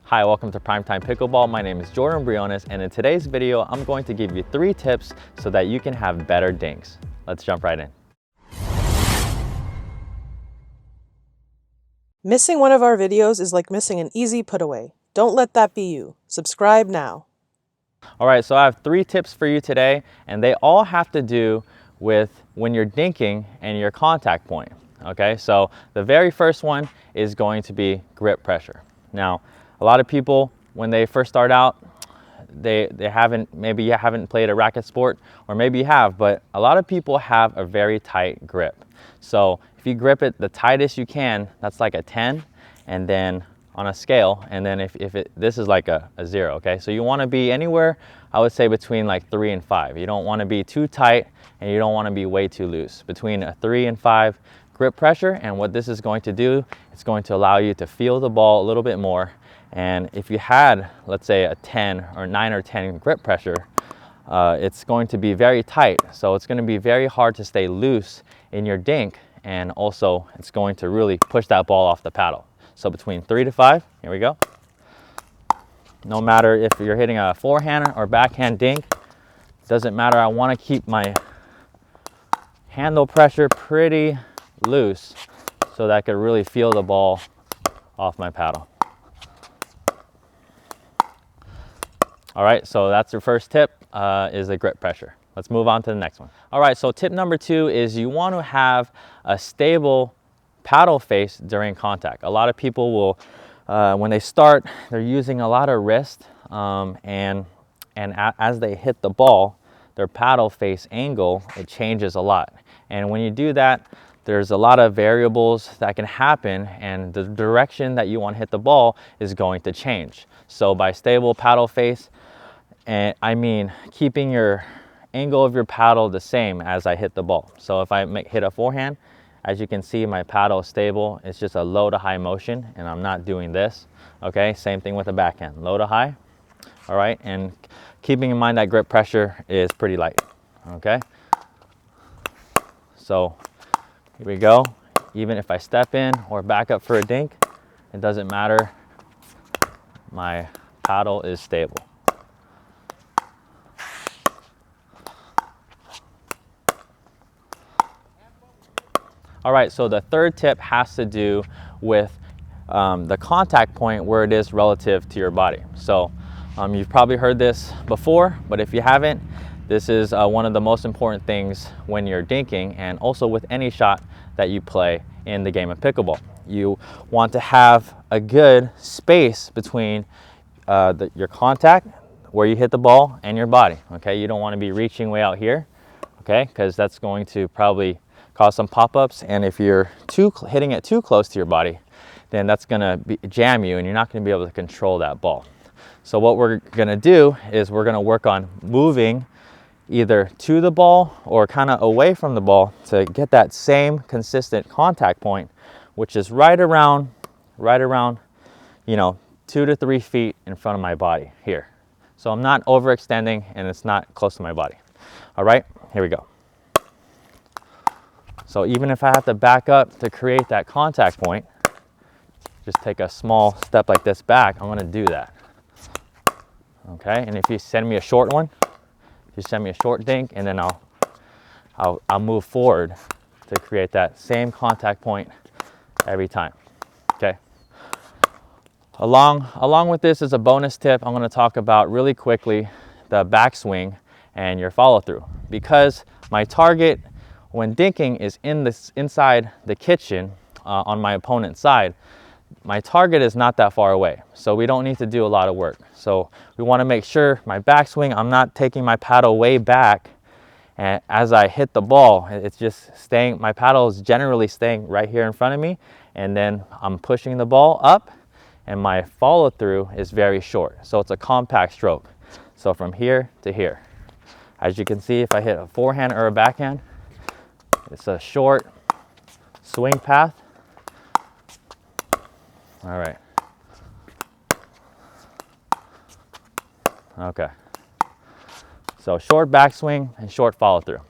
Hi, welcome to PrimeTime Pickleball. My name is Jordan Briones, and in today's video, I'm going to give you 3 tips so that you can have better dinks. Let's jump right in. Missing one of our videos is like missing an easy put away. Don't let that be you. Subscribe now. All right, so I have 3 tips for you today, and they all have to do with when you're dinking and your contact point. Okay, so the very first one is going to be grip pressure. Now, a lot of people, when they first start out, maybe you haven't played a racket sport, or maybe you have, but a lot of people have a very tight grip. So if you grip it the tightest you can, that's like a 10, and then on a scale, and then this is like a 0, okay? So you want to be anywhere, I would say, between like 3 and 5. You don't want to be too tight, and you don't want to be way too loose. Between a 3 and 5 grip pressure, and what this is going to do, it's going to allow you to feel the ball a little bit more. And if you had, let's say, a 10 or 9 or 10 grip pressure, it's going to be very tight. So it's going to be very hard to stay loose in your dink, and also it's going to really push that ball off the paddle. So between 3 to 5, here we go. No matter if you're hitting a forehand or backhand dink, doesn't matter. I want to keep my handle pressure pretty loose so that I could really feel the ball off my paddle. All right, so that's your first tip, is the grip pressure. Let's move on to the next one. All right, so tip number 2 is you want to have a stable paddle face during contact. A lot of people will, when they start, they're using a lot of wrist, and as they hit the ball, their paddle face angle, it changes a lot. And when you do that, there's a lot of variables that can happen, and the direction that you want to hit the ball is going to change. So by stable paddle face, and I mean keeping your angle of your paddle the same as I hit the ball. So if I hit a forehand, as you can see, my paddle is stable. It's just a low to high motion, and I'm not doing this. Okay, same thing with a backhand, low to high. All right, and keeping in mind that grip pressure is pretty light. Okay, so here we go. Even if I step in or back up for a dink, it doesn't matter. My paddle is stable. All right, so the third tip has to do with the contact point, where it is relative to your body. So you've probably heard this before, but if you haven't, this is one of the most important things when you're dinking, and also with any shot that you play in the game of pickleball. You want to have a good space between your contact, where you hit the ball, and your body. Okay, you don't want to be reaching way out here, okay, because that's going to probably cause some pop-ups, and if you're hitting it too close to your body, then that's going to jam you, and you're not going to be able to control that ball. So what we're going to do is we're going to work on moving either to the ball or kind of away from the ball to get that same consistent contact point, which is right around, 2 to 3 feet in front of my body here. So I'm not overextending, and it's not close to my body. All right, here we go. So even if I have to back up to create that contact point, just take a small step like this back, I'm going to do that. Okay, and if you send me a short one, you send me a short dink, and then I'll move forward to create that same contact point every time. Okay. Along with this, as a bonus tip, I'm going to talk about really quickly the backswing and your follow through, because my target when dinking is inside the kitchen on my opponent's side. My target is not that far away, so we don't need to do a lot of work. So we want to make sure my backswing, I'm not taking my paddle way back, and as I hit the ball, it's just staying, my paddle is generally staying right here in front of me, and then I'm pushing the ball up, and my follow through is very short. So it's a compact stroke. So from here to here. As you can see, if I hit a forehand or a backhand, it's a short swing path. All right. Okay. So short backswing and short follow through.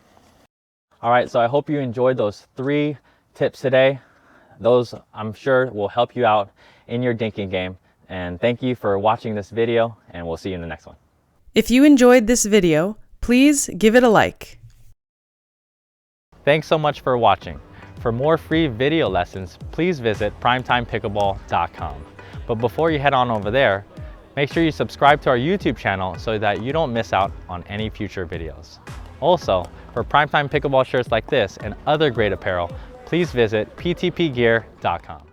All right, so I hope you enjoyed those 3 tips today. Those, I'm sure, will help you out in your dinking game. And thank you for watching this video, and we'll see you in the next one. If you enjoyed this video, please give it a like. Thanks so much for watching. For more free video lessons, please visit primetimepickleball.com. But before you head on over there, make sure you subscribe to our YouTube channel so that you don't miss out on any future videos. Also, for PrimeTime Pickleball shirts like this and other great apparel, please visit ptpgear.com.